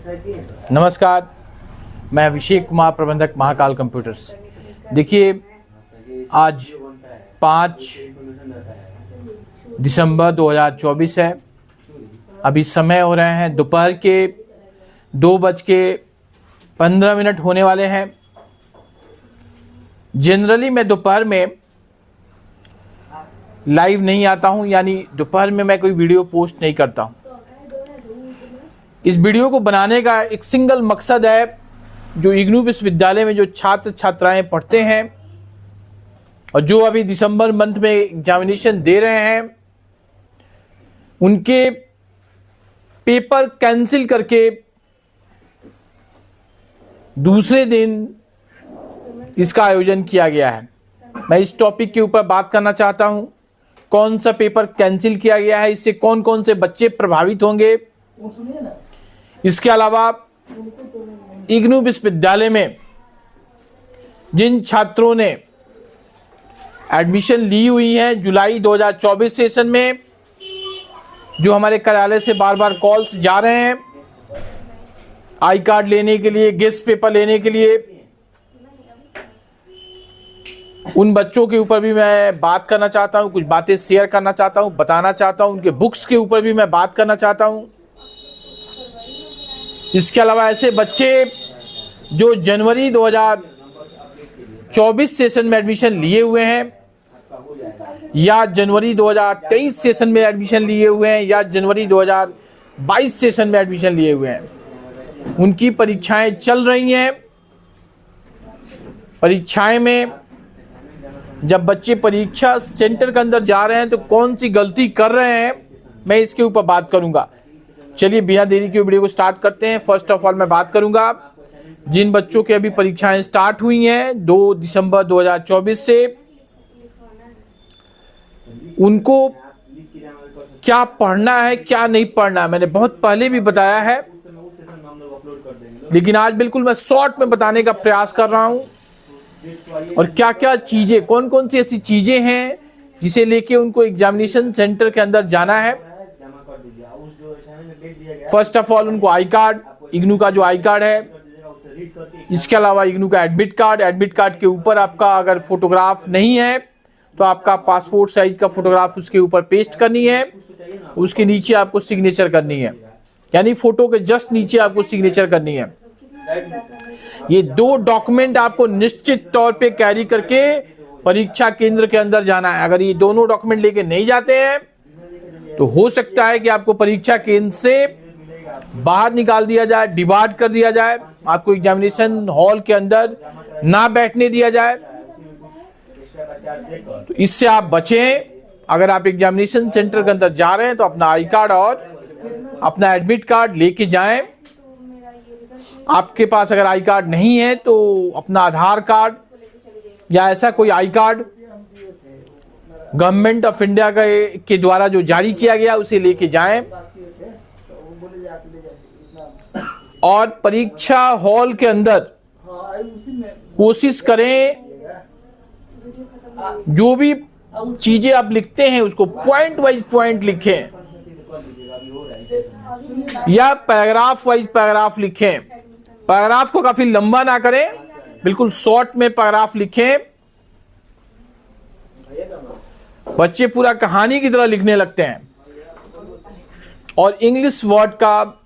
नमस्कार, मैं अभिषेक कुमार, प्रबंधक महाकाल कंप्यूटर्स। देखिए, आज 5 दिसंबर 2024 है। अभी समय हो रहे हैं दोपहर के 2:15 होने वाले हैं। जनरली मैं दोपहर में लाइव नहीं आता हूं, यानी दोपहर में मैं कोई वीडियो पोस्ट नहीं करता हूं। इस वीडियो को बनाने का एक सिंगल मकसद है, जो इग्नू विश्वविद्यालय में जो छात्र छात्राएं पढ़ते हैं और जो अभी दिसंबर मंथ में एग्जामिनेशन दे रहे हैं, उनके पेपर कैंसिल करके दूसरे दिन इसका आयोजन किया गया है। मैं इस टॉपिक के ऊपर बात करना चाहता हूं, कौन सा पेपर कैंसिल किया गया है, इससे कौन कौन से बच्चे प्रभावित होंगे। इसके अलावा इग्नू विश्वविद्यालय में जिन छात्रों ने एडमिशन ली हुई है जुलाई 2024 सेशन में, जो हमारे कार्यालय से बार बार कॉल्स जा रहे हैं आई कार्ड लेने के लिए, गेस्ट पेपर लेने के लिए, उन बच्चों के ऊपर भी मैं बात करना चाहता हूं, कुछ बातें शेयर करना चाहता हूं, बताना चाहता हूं। उनके बुक्स के ऊपर भी मैं बात करना चाहता हूं। इसके अलावा ऐसे बच्चे जो जनवरी 2024 सेशन में एडमिशन लिए हुए हैं, या जनवरी 2023 सेशन में एडमिशन लिए हुए हैं, या जनवरी 2022 सेशन में एडमिशन लिए हुए हैं, उनकी परीक्षाएं चल रही हैं। परीक्षाएं में जब बच्चे परीक्षा सेंटर के अंदर जा रहे हैं तो कौन सी गलती कर रहे हैं, मैं इसके ऊपर बात करूंगा। चलिए बिना देरी के वीडियो को स्टार्ट करते हैं। फर्स्ट ऑफ ऑल मैं बात करूंगा जिन बच्चों की अभी परीक्षाएं स्टार्ट हुई हैं 2 दिसंबर 2024 से, उनको क्या पढ़ना है क्या नहीं पढ़ना है मैंने बहुत पहले भी बताया है, लेकिन आज बिल्कुल मैं शॉर्ट में बताने का प्रयास कर रहा हूं। और क्या क्या चीजें, कौन कौन सी ऐसी चीजें हैं जिसे लेके उनको एग्जामिनेशन सेंटर के अंदर जाना है। फर्स्ट ऑफ ऑल उनको आई कार्ड, इग्नू का जो आई कार्ड है, इसके अलावा इग्नू का एडमिट कार्ड के ऊपर आपका अगर फोटोग्राफ नहीं है तो आपका पासपोर्ट साइज का फोटोग्राफ उसके ऊपर पेस्ट करनी है, उसके नीचे आपको सिग्नेचर करनी है, यानी फोटो के जस्ट नीचे आपको सिग्नेचर करनी है। ये 2 डॉक्यूमेंट आपको निश्चित तौर पे कैरी करके परीक्षा केंद्र के अंदर जाना है। अगर ये दोनों डॉक्यूमेंट लेके नहीं जाते हैं तो हो सकता है कि आपको परीक्षा केंद्र से बाहर निकाल दिया जाए, डिबार्ड कर दिया जाए, आपको एग्जामिनेशन हॉल के अंदर ना बैठने दिया जाए। तो इससे आप बचें। अगर आप एग्जामिनेशन सेंटर के अंदर जा रहे हैं तो अपना आई कार्ड और अपना एडमिट कार्ड लेके जाएं। आपके पास अगर आई कार्ड नहीं है तो अपना आधार कार्ड या ऐसा कोई I card government of India के द्वारा जो जारी किया गया उसे लेके जाएं। और परीक्षा हॉल के अंदर कोशिश करें जो भी चीजें आप लिखते हैं उसको पॉइंट वाइज पॉइंट लिखें, या पैराग्राफ वाइज पैराग्राफ लिखें। पैराग्राफ को काफी लंबा ना करें, बिल्कुल शॉर्ट में पैराग्राफ लिखें। बच्चे पूरा कहानी की तरह लिखने लगते हैं। और इंग्लिश वर्ड का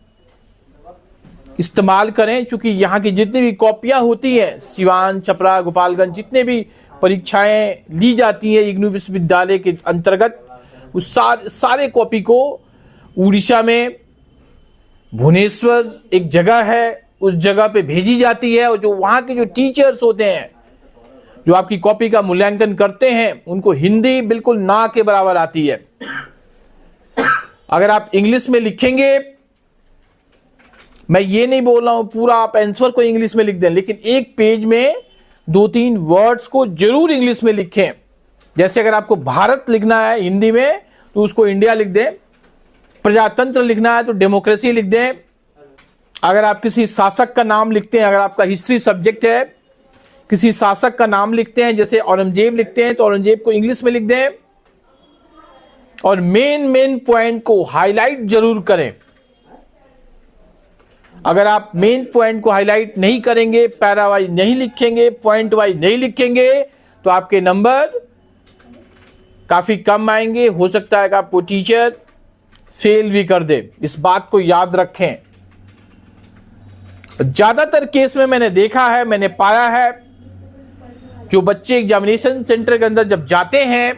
इस्तेमाल करें, क्योंकि यहाँ की जितनी भी कॉपियां होती हैं, सिवान, छपरा, गोपालगंज, जितने भी परीक्षाएं ली जाती हैं इग्नू विश्वविद्यालय के अंतर्गत, उस सारे कॉपी को उड़ीसा में भुवनेश्वर एक जगह है, उस जगह पे भेजी जाती है। और जो वहाँ के जो टीचर्स होते हैं जो आपकी कॉपी का मूल्यांकन करते हैं, उनको हिंदी बिल्कुल ना के बराबर आती है। अगर आप इंग्लिश में लिखेंगे, मैं ये नहीं बोल रहा हूं पूरा आप आंसर को इंग्लिश में लिख दें, लेकिन एक पेज में 2-3 वर्ड्स को जरूर इंग्लिश में लिखें। जैसे अगर आपको भारत लिखना है हिंदी में तो उसको इंडिया लिख दें, प्रजातंत्र लिखना है तो डेमोक्रेसी लिख दें। अगर आप किसी शासक का नाम लिखते हैं, अगर आपका हिस्ट्री सब्जेक्ट है, किसी शासक का नाम लिखते हैं, जैसे औरंगजेब लिखते हैं तो औरंगजेब को इंग्लिश में लिख दें। और मेन पॉइंट को हाईलाइट जरूर करें। अगर आप मेन पॉइंट को हाईलाइट नहीं करेंगे, पैरा वाइज नहीं लिखेंगे, पॉइंट वाइज नहीं लिखेंगे, तो आपके नंबर काफी कम आएंगे। हो सकता है कि आपको टीचर फेल भी कर दे। इस बात को याद रखें। ज्यादातर केस में मैंने देखा है, मैंने पाया है, जो बच्चे एग्जामिनेशन सेंटर के अंदर जब जाते हैं,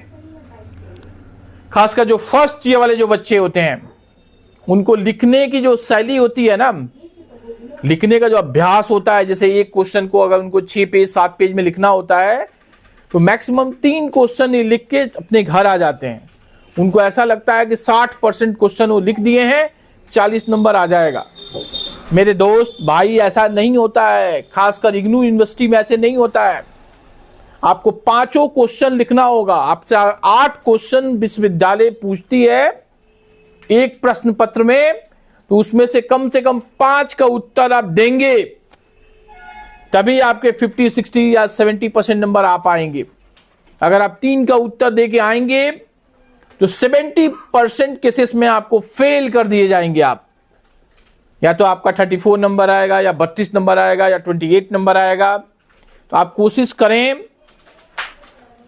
खासकर जो फर्स्ट ईयर वाले जो बच्चे होते हैं, उनको लिखने की जो शैली होती है ना, लिखने का जो अभ्यास होता है, जैसे एक क्वेश्चन को अगर उनको 6 पेज 7 पेज में लिखना होता है, तो मैक्सिमम 3 क्वेश्चन ही लिख के अपने घर आ जाते हैं। उनको ऐसा लगता है कि 60% क्वेश्चन वो लिख दिए हैं, 40 नंबर आ जाएगा। मेरे दोस्त भाई, ऐसा नहीं होता है। खासकर इग्नू यूनिवर्सिटी में ऐसे नहीं होता है। आपको 5 क्वेश्चन लिखना होगा। आपसे 8 क्वेश्चन विश्वविद्यालय पूछती है एक प्रश्न पत्र में, तो उसमें से कम 5 का उत्तर आप देंगे, तभी आपके 50, 60 या 70% नंबर आ पाएंगे। अगर आप 3 का उत्तर दे के आएंगे तो 70% केसेस में आपको फेल कर दिए जाएंगे। आप या तो आपका 34 नंबर आएगा, या 32 नंबर आएगा, या 28 नंबर आएगा। तो आप कोशिश करें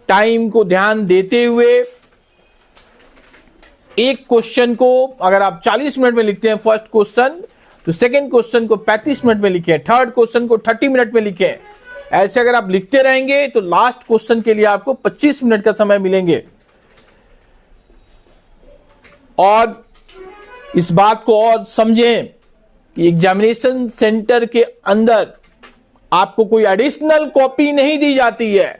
टाइम को ध्यान देते हुए, एक क्वेश्चन को अगर आप 40 मिनट में लिखते हैं फर्स्ट क्वेश्चन, तो सेकंड क्वेश्चन को 35 मिनट में लिखें, थर्ड क्वेश्चन को 30 मिनट में लिखें। ऐसे अगर आप लिखते रहेंगे तो लास्ट क्वेश्चन के लिए आपको 25 मिनट का समय मिलेंगे। और इस बात को और समझें कि एग्जामिनेशन सेंटर के अंदर आपको कोई एडिशनल कॉपी नहीं दी जाती है।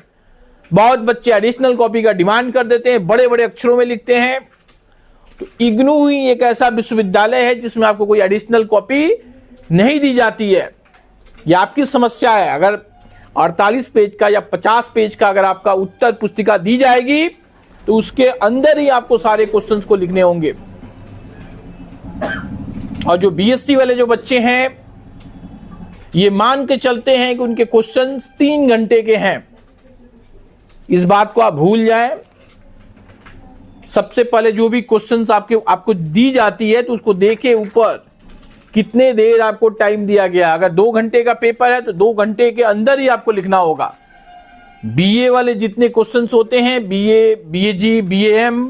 बहुत बच्चे एडिशनल कॉपी का डिमांड कर देते हैं, बड़े बड़े अक्षरों में लिखते हैं। तो इग्नू ही एक ऐसा विश्वविद्यालय है जिसमें आपको कोई एडिशनल कॉपी नहीं दी जाती है। यह आपकी समस्या है। अगर 48 पेज का या 50 पेज का अगर आपका उत्तर पुस्तिका दी जाएगी, तो उसके अंदर ही आपको सारे क्वेश्चंस को लिखने होंगे। और जो बीएससी वाले जो बच्चे हैं, ये मान के चलते हैं कि उनके क्वेश्चंस 3 घंटे के हैं। इस बात को आप भूल जाएं। सबसे पहले जो भी क्वेश्चंस आपको दी जाती है, तो उसको देखे ऊपर कितने देर आपको टाइम दिया गया। अगर 2 घंटे का पेपर है तो 2 घंटे के अंदर ही आपको लिखना होगा। बीए वाले जितने क्वेश्चंस होते हैं, बीए, बीएजी, बीएएम,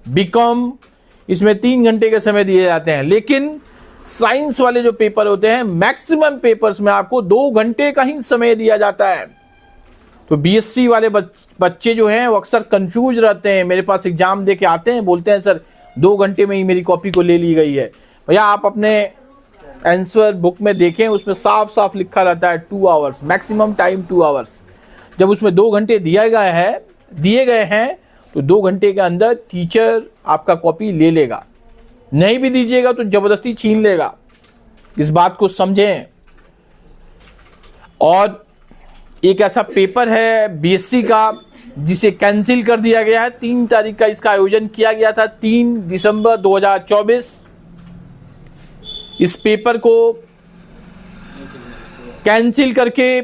बीकॉम, इसमें 3 घंटे के समय दिए जाते हैं। लेकिन साइंस वाले जो पेपर होते हैं, मैक्सिमम पेपर्स में आपको 2 घंटे का ही समय दिया जाता है। तो बीएससी वाले बच्चे जो हैं वो अक्सर कंफ्यूज रहते हैं। मेरे पास एग्जाम दे के आते हैं, बोलते हैं सर 2 घंटे में ही मेरी कॉपी को ले ली गई है। भैया आप अपने आंसर बुक में देखें, उसमें साफ साफ लिखा रहता है 2 आवर्स, मैक्सिमम टाइम 2 आवर्स। जब उसमें 2 घंटे दिए गए हैं तो 2 घंटे के अंदर टीचर आपका कॉपी ले लेगा। नहीं भी दीजिएगा तो जबरदस्ती छीन लेगा। इस बात को समझें। और एक ऐसा पेपर है बीएससी का जिसे कैंसिल कर दिया गया है। 3 तारीख का इसका आयोजन किया गया था, 3 दिसंबर 2024। इस पेपर को कैंसिल करके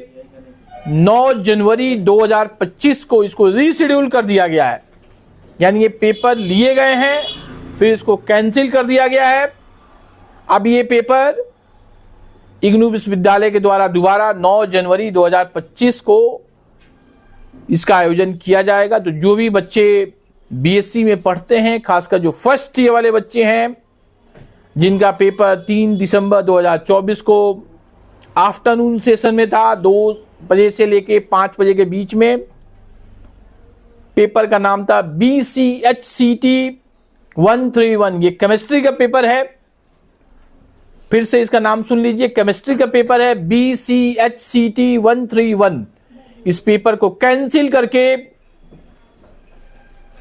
9 जनवरी 2025 को इसको रीशेड्यूल कर दिया गया है। यानी ये पेपर लिए गए हैं, फिर इसको कैंसिल कर दिया गया है। अब ये पेपर इग्नू विश्वविद्यालय के द्वारा दोबारा 9 जनवरी 2025 को इसका आयोजन किया जाएगा। तो जो भी बच्चे बीएससी में पढ़ते हैं, खासकर जो फर्स्ट ईयर वाले बच्चे हैं, जिनका पेपर 3 दिसंबर 2024 को आफ्टरनून सेशन में था, 2 बजे से लेके 5 बजे के बीच में, पेपर का नाम था BCHCT 131। ये केमिस्ट्री का पेपर है। फिर से इसका नाम सुन लीजिए, केमिस्ट्री का पेपर है BCHCT 131। इस पेपर को कैंसिल करके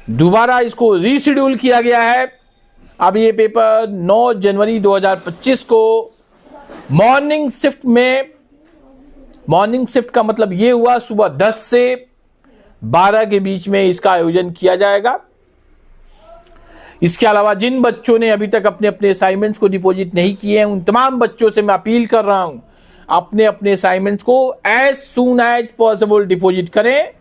दोबारा इसको रीशेड्यूल किया गया है। अब ये पेपर 9 जनवरी 2025 को मॉर्निंग शिफ्ट में, मॉर्निंग शिफ्ट का मतलब ये हुआ सुबह 10 से 12 के बीच में इसका आयोजन किया जाएगा। इसके अलावा जिन बच्चों ने अभी तक अपने अपने असाइनमेंट्स को डिपॉजिट नहीं किए हैं, उन तमाम बच्चों से मैं अपील कर रहा हूं, अपने अपने असाइनमेंट्स को as soon as possible deposit करें।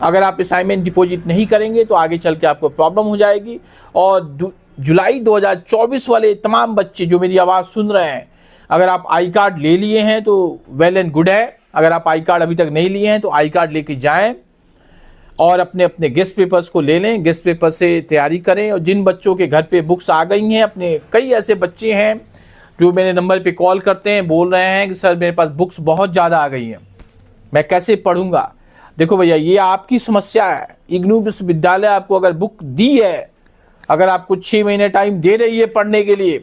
अगर आप असाइनमेंट डिपॉजिट नहीं करेंगे तो आगे चल के आपको प्रॉब्लम हो जाएगी। और जुलाई 2024 वाले तमाम बच्चे जो मेरी आवाज़ सुन रहे हैं, अगर आप आई कार्ड ले लिए हैं तो वेल एंड गुड है, अगर आप आई कार्ड अभी तक नहीं लिए हैं तो आई कार्ड लेके जाएं और अपने अपने गेस्ट पेपर्स को ले लें, गेस्ट पेपर से तैयारी करें। और जिन बच्चों के घर पे बुक्स आ गई हैं, अपने कई ऐसे बच्चे हैं जो मेरे नंबर पे कॉल करते हैं, बोल रहे हैं कि सर मेरे पास बुक्स बहुत ज़्यादा आ गई हैं, मैं कैसे पढ़ूंगा। देखो भैया, ये आपकी समस्या है। इग्नू विश्वविद्यालय आपको अगर बुक दी है, अगर आपको 6 महीने टाइम दे रही है पढ़ने के लिए,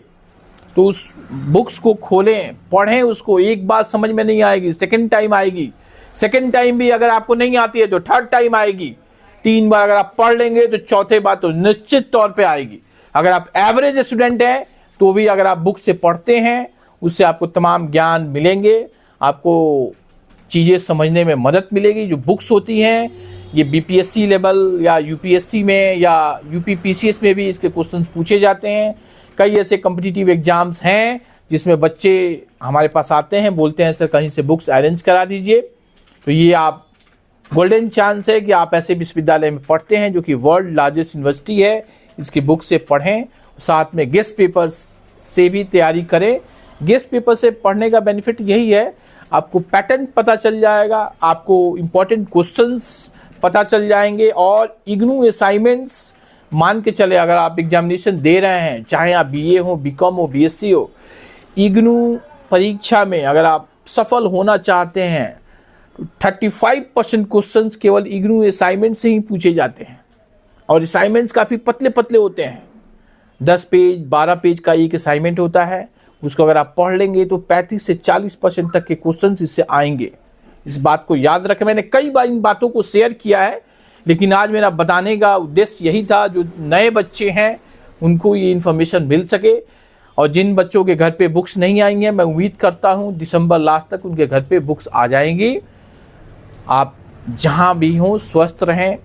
तो उस बुक्स को खोलें, पढ़ें उसको। एक बात समझ में नहीं आएगी, सेकंड टाइम आएगी, सेकंड टाइम भी अगर आपको नहीं आती है तो थर्ड टाइम आएगी, 3 बार अगर आप पढ़ लेंगे तो चौथे बार तो निश्चित तौर पे आएगी। अगर आप एवरेज स्टूडेंट हैं तो भी अगर आप बुक से पढ़ते हैं, उससे आपको तमाम ज्ञान मिलेंगे, आपको चीज़ें समझने में मदद मिलेगी। जो बुक्स होती हैं ये बीपीएससी लेवल या यूपीएससी में या यूपीपीसीएस में भी इसके क्वेश्चन पूछे जाते हैं। कई ऐसे कॉम्पिटिटिव एग्जाम्स हैं जिसमें बच्चे हमारे पास आते हैं, बोलते हैं सर कहीं से बुक्स अरेंज करा दीजिए। तो ये आप गोल्डन चांस है कि आप ऐसे विश्वविद्यालय में पढ़ते हैं जो कि वर्ल्ड लार्जेस्ट यूनिवर्सिटी है, इसकी बुक से पढ़ें, साथ में गेस्ट पेपर से भी तैयारी करें। गेस्ट पेपर से पढ़ने का बेनिफिट यही है, आपको पैटर्न पता चल जाएगा, आपको इम्पोर्टेंट क्वेश्चंस पता चल जाएंगे। और इग्नू असाइनमेंट्स मान के चले, अगर आप एग्जामिनेशन दे रहे हैं, चाहे आप बीए हो, बीकॉम हो, बीएससी हो, इग्नू परीक्षा में अगर आप सफल होना चाहते हैं तो 35% क्वेश्चंस केवल इग्नू असाइनमेंट से ही पूछे जाते हैं। और असाइनमेंट्स काफ़ी पतले पतले होते हैं, 10 पेज 12 पेज का एक असाइनमेंट होता है। उसको अगर आप पढ़ लेंगे तो 35 से 40% तक के क्वेश्चंस इससे आएंगे। इस बात को याद रखें। मैंने कई बार इन बातों को शेयर किया है, लेकिन आज मेरा बताने का उद्देश्य यही था, जो नए बच्चे हैं उनको ये इन्फॉर्मेशन मिल सके। और जिन बच्चों के घर पे बुक्स नहीं आई हैं, मैं उम्मीद करता हूँ दिसंबर लास्ट तक उनके घर पे बुक्स आ जाएंगी। आप जहाँ भी हों स्वस्थ रहें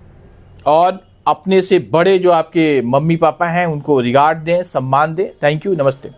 और अपने से बड़े जो आपके मम्मी पापा हैं उनको रिगार्ड दें, सम्मान दें। थैंक यू, नमस्ते।